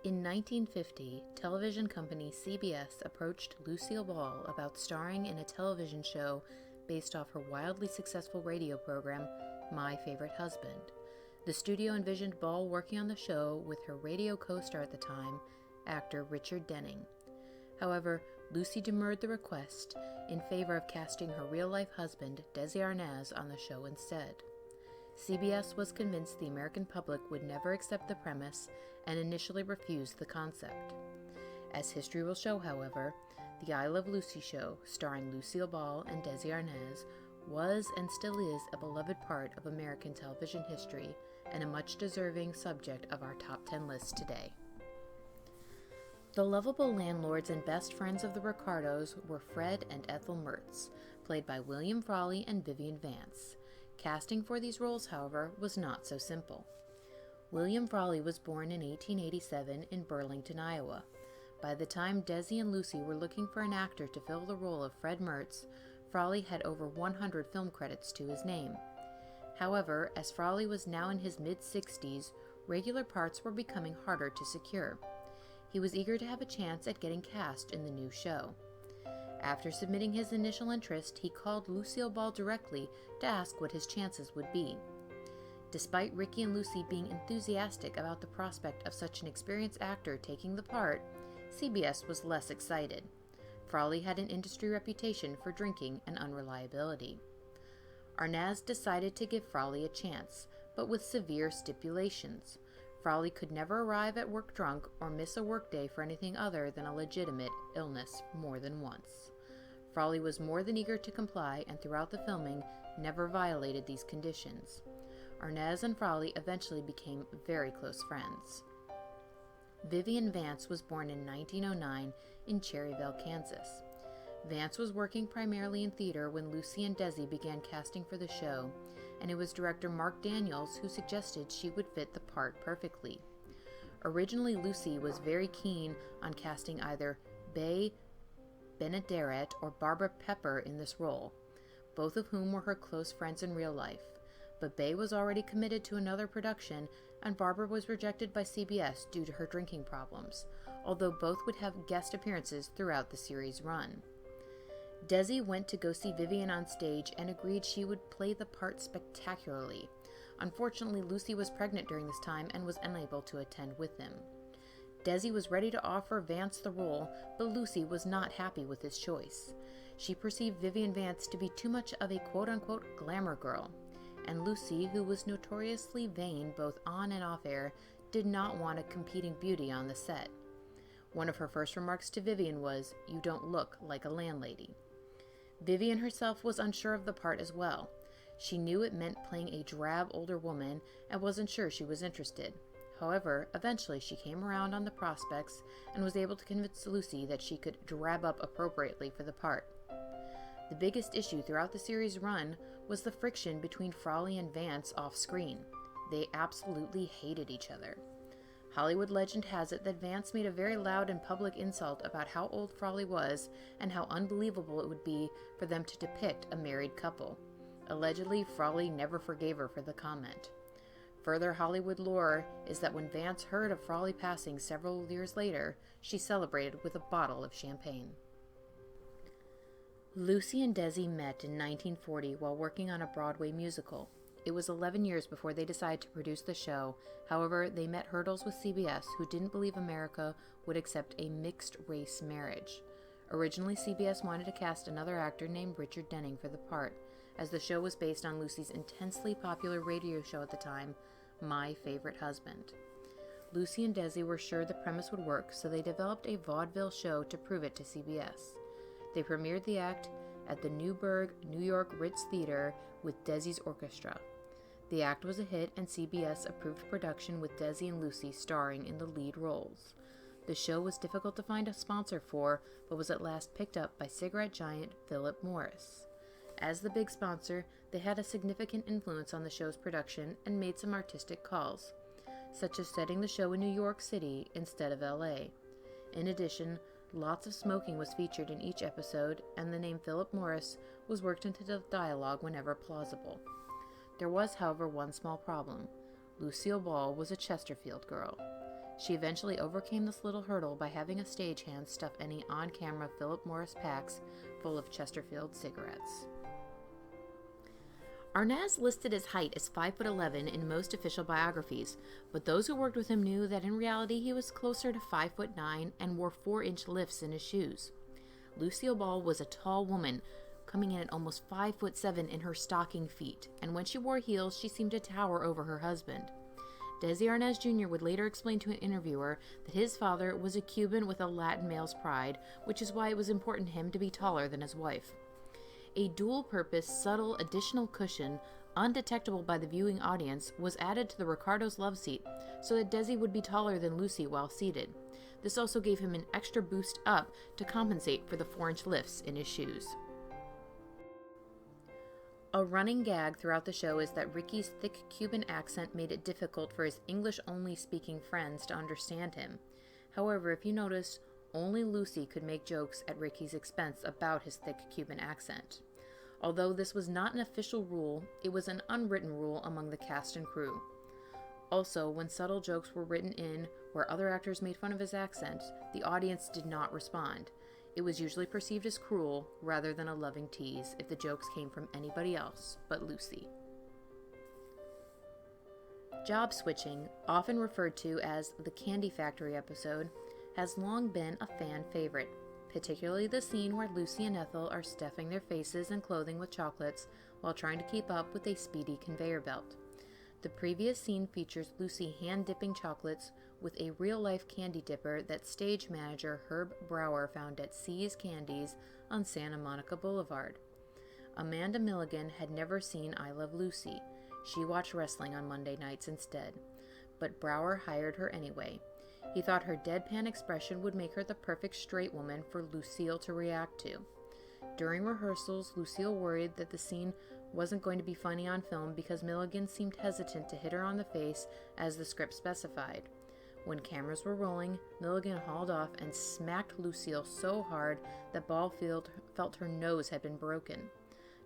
In 1950, television company CBS approached Lucille Ball about starring in a television show based off her wildly successful radio program, My Favorite Husband. The studio envisioned Ball working on the show with her radio co-star at the time, actor Richard Denning. However, Lucy demurred the request in favor of casting her real-life husband, Desi Arnaz, on the show instead. CBS was convinced the American public would never accept the premise and initially refused the concept. As history will show, however, The I Love Lucy show, starring Lucille Ball and Desi Arnaz, was and still is a beloved part of American television history and a much deserving subject of our top 10 list today. The lovable landlords and best friends of the Ricardos were Fred and Ethel Mertz, played by William Frawley and Vivian Vance. Casting for these roles, however, was not so simple. William Frawley was born in 1887 in Burlington, Iowa. By the time Desi and Lucy were looking for an actor to fill the role of Fred Mertz, Frawley had over 100 film credits to his name. However, as Frawley was now in his mid-60s, regular parts were becoming harder to secure. He was eager to have a chance at getting cast in the new show. After submitting his initial interest, he called Lucille Ball directly to ask what his chances would be. Despite Ricky and Lucy being enthusiastic about the prospect of such an experienced actor taking the part, CBS was less excited. Frawley had an industry reputation for drinking and unreliability. Arnaz decided to give Frawley a chance, but with severe stipulations. Frawley could never arrive at work drunk or miss a workday for anything other than a legitimate illness more than once. Frawley was more than eager to comply and throughout the filming never violated these conditions. Arnaz and Frawley eventually became very close friends. Vivian Vance was born in 1909 in Cherryville, Kansas. Vance was working primarily in theater when Lucy and Desi began casting for the show, and it was director Mark Daniels who suggested she would fit the part perfectly. Originally, Lucy was very keen on casting either Bea Benaderet or Barbara Pepper in this role, both of whom were her close friends in real life. But Bea was already committed to another production, and Barbara was rejected by CBS due to her drinking problems, although both would have guest appearances throughout the series' run. Desi went to go see Vivian on stage and agreed she would play the part spectacularly. Unfortunately, Lucy was pregnant during this time and was unable to attend with them. Desi was ready to offer Vance the role, but Lucy was not happy with his choice. She perceived Vivian Vance to be too much of a quote-unquote glamour girl, and Lucy, who was notoriously vain both on and off air, did not want a competing beauty on the set. One of her first remarks to Vivian was, "You don't look like a landlady." Vivian herself was unsure of the part as well. She knew it meant playing a drab older woman and wasn't sure she was interested. However, eventually she came around on the prospects and was able to convince Lucy that she could drab up appropriately for the part. The biggest issue throughout the series' run was the friction between Frawley and Vance off-screen. They absolutely hated each other. Hollywood legend has it that Vance made a very loud and public insult about how old Frawley was and how unbelievable it would be for them to depict a married couple. Allegedly, Frawley never forgave her for the comment. Further Hollywood lore is that when Vance heard of Frawley passing several years later, she celebrated with a bottle of champagne. Lucy and Desi met in 1940 while working on a Broadway musical. It was 11 years before they decided to produce the show. However, they met hurdles with CBS, who didn't believe America would accept a mixed-race marriage. Originally, CBS wanted to cast another actor named Richard Denning for the part, as the show was based on Lucy's intensely popular radio show at the time, My Favorite Husband. Lucy and Desi were sure the premise would work, so they developed a vaudeville show to prove it to CBS. They premiered the act at the Newburgh, New York Ritz Theater with Desi's orchestra. The act was a hit, and CBS approved production with Desi and Lucy starring in the lead roles. The show was difficult to find a sponsor for, but was at last picked up by cigarette giant Philip Morris. As the big sponsor, they had a significant influence on the show's production and made some artistic calls, such as setting the show in New York City instead of LA. In addition, lots of smoking was featured in each episode, and the name Philip Morris was worked into the dialogue whenever plausible. There was, however, one small problem. Lucille Ball was a Chesterfield girl. She eventually overcame this little hurdle by having a stagehand stuff any on-camera Philip Morris packs full of Chesterfield cigarettes. Arnaz listed his height as 5'11" in most official biographies, but those who worked with him knew that in reality he was closer to 5'9" and wore 4-inch lifts in his shoes. Lucille Ball was a tall woman, coming in at almost 5'7" in her stocking feet, and when she wore heels, she seemed to tower over her husband. Desi Arnaz Jr. would later explain to an interviewer that his father was a Cuban with a Latin male's pride, which is why it was important to him to be taller than his wife. A dual-purpose, subtle, additional cushion, undetectable by the viewing audience, was added to the Ricardo's love seat so that Desi would be taller than Lucy while seated. This also gave him an extra boost up to compensate for the 4-inch lifts in his shoes. A running gag throughout the show is that Ricky's thick Cuban accent made it difficult for his English-only speaking friends to understand him. However, if you notice, only Lucy could make jokes at Ricky's expense about his thick Cuban accent. Although this was not an official rule, it was an unwritten rule among the cast and crew. Also, when subtle jokes were written in where other actors made fun of his accent, the audience did not respond. It was usually perceived as cruel rather than a loving tease if the jokes came from anybody else but Lucy. Job switching, often referred to as the Candy Factory episode, has long been a fan favorite, particularly the scene where Lucy and Ethel are stuffing their faces and clothing with chocolates while trying to keep up with a speedy conveyor belt. The previous scene features Lucy hand-dipping chocolates with a real-life candy dipper that stage manager Herb Brower found at C's Candies on Santa Monica Boulevard. Amanda Milligan had never seen I Love Lucy. She watched wrestling on Monday nights instead, but Brower hired her anyway. He thought her deadpan expression would make her the perfect straight woman for Lucille to react to. During rehearsals, Lucille worried that the scene wasn't going to be funny on film because Milligan seemed hesitant to hit her on the face as the script specified. When cameras were rolling, Milligan hauled off and smacked Lucille so hard that Ball felt her nose had been broken.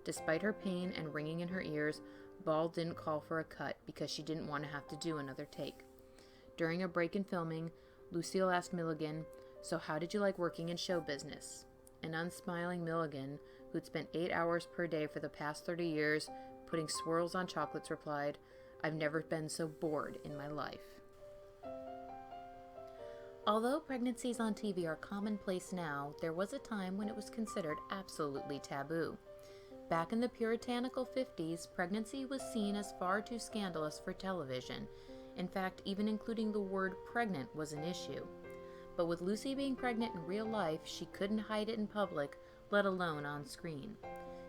Despite her pain and ringing in her ears, Ball didn't call for a cut because she didn't want to have to do another take. During a break in filming, Lucille asked Milligan, "So how did you like working in show business?" An unsmiling Milligan, who'd spent 8 hours per day for the past 30 years putting swirls on chocolates, replied, "I've never been so bored in my life." Although pregnancies on TV are commonplace now, there was a time when it was considered absolutely taboo. Back in the puritanical 50s, pregnancy was seen as far too scandalous for television. In fact, even including the word pregnant was an issue. But with Lucy being pregnant in real life, she couldn't hide it in public, let alone on screen.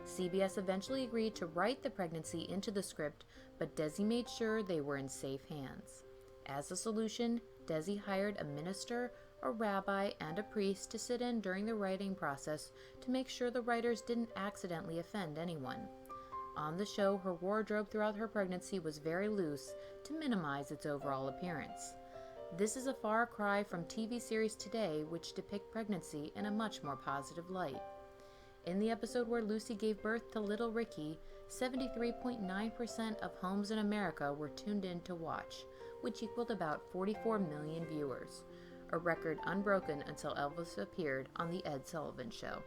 CBS eventually agreed to write the pregnancy into the script, but Desi made sure they were in safe hands. As a solution, Desi hired a minister, a rabbi, and a priest to sit in during the writing process to make sure the writers didn't accidentally offend anyone. On the show, her wardrobe throughout her pregnancy was very loose to minimize its overall appearance. This is a far cry from TV series today, which depict pregnancy in a much more positive light. In the episode where Lucy gave birth to little Ricky, 73.9% of homes in America were tuned in to watch, which equaled about 44 million viewers, a record unbroken until Elvis appeared on The Ed Sullivan Show.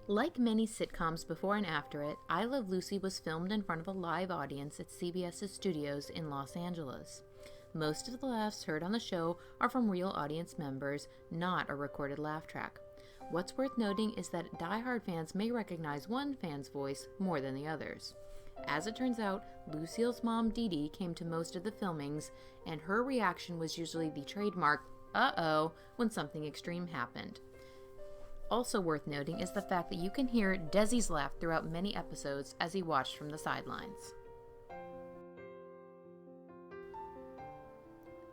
Like many sitcoms before and after it, I Love Lucy was filmed in front of a live audience at CBS's studios in Los Angeles. Most of the laughs heard on the show are from real audience members, not a recorded laugh track. What's worth noting is that die-hard fans may recognize one fan's voice more than the others. As it turns out, Lucille's mom, Dee Dee, came to most of the filmings, and her reaction was usually the trademark, "uh-oh," when something extreme happened. Also worth noting is the fact that you can hear Desi's laugh throughout many episodes as he watched from the sidelines.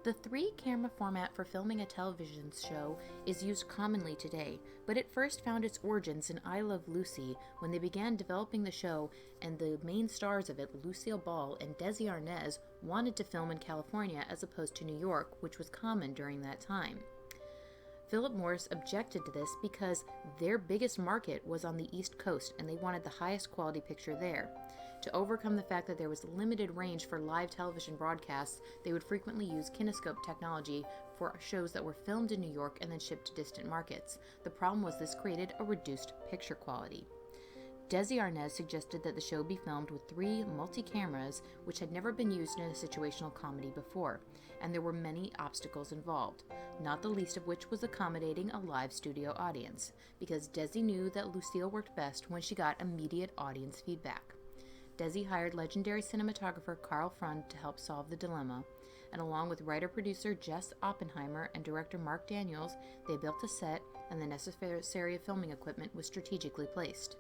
The 3-camera format for filming a television show is used commonly today, but it first found its origins in I Love Lucy when they began developing the show and the main stars of it, Lucille Ball and Desi Arnaz, wanted to film in California as opposed to New York, which was common during that time. Philip Morris objected to this because their biggest market was on the East Coast and they wanted the highest quality picture there. To overcome the fact that there was limited range for live television broadcasts, they would frequently use kinescope technology for shows that were filmed in New York and then shipped to distant markets. The problem was this created a reduced picture quality. Desi Arnaz suggested that the show be filmed with 3 multi-cameras, which had never been used in a situational comedy before, and there were many obstacles involved, not the least of which was accommodating a live studio audience, because Desi knew that Lucille worked best when she got immediate audience feedback. Desi hired legendary cinematographer Carl Freund to help solve the dilemma, and along with writer-producer Jess Oppenheimer and director Mark Daniels, they built a set, and the necessary filming equipment was strategically placed.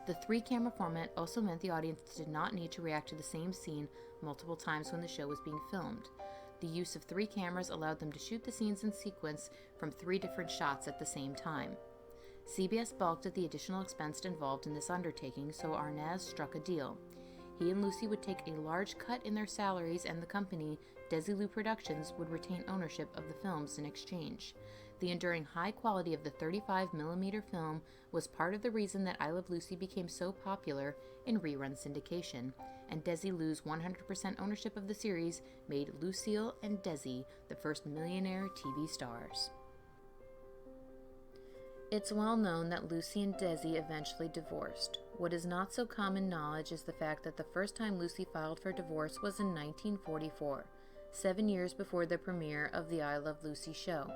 The 3-camera format also meant the audience did not need to react to the same scene multiple times when the show was being filmed. The use of 3 cameras allowed them to shoot the scenes in sequence from 3 different shots at the same time. CBS balked at the additional expense involved in this undertaking, so Arnaz struck a deal. He and Lucy would take a large cut in their salaries, and the company, Desilu Productions, would retain ownership of the films in exchange. The enduring high quality of the 35mm film was part of the reason that I Love Lucy became so popular in rerun syndication, and Desilu's 100% ownership of the series made Lucille and Desi the first millionaire TV stars. It's well known that Lucy and Desi eventually divorced. What is not so common knowledge is the fact that the first time Lucy filed for divorce was in 1944, 7 years before the premiere of the I Love Lucy show.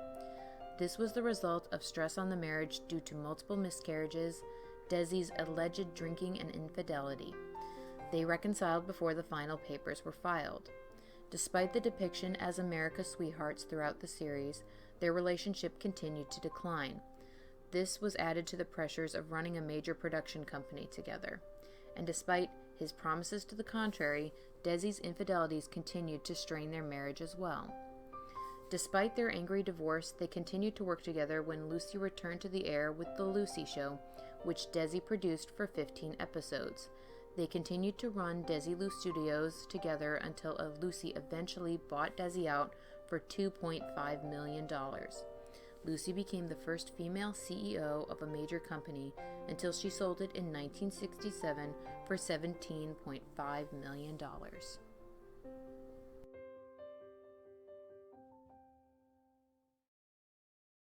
This was the result of stress on the marriage due to multiple miscarriages, Desi's alleged drinking, and infidelity. They reconciled before the final papers were filed. Despite the depiction as America's sweethearts throughout the series, their relationship continued to decline. This was added to the pressures of running a major production company together. And despite his promises to the contrary, Desi's infidelities continued to strain their marriage as well. Despite their angry divorce, they continued to work together when Lucy returned to the air with The Lucy Show, which Desi produced for 15 episodes. They continued to run Desilu Studios together until Lucy eventually bought Desi out for $2.5 million. Lucy became the first female CEO of a major company until she sold it in 1967 for $17.5 million.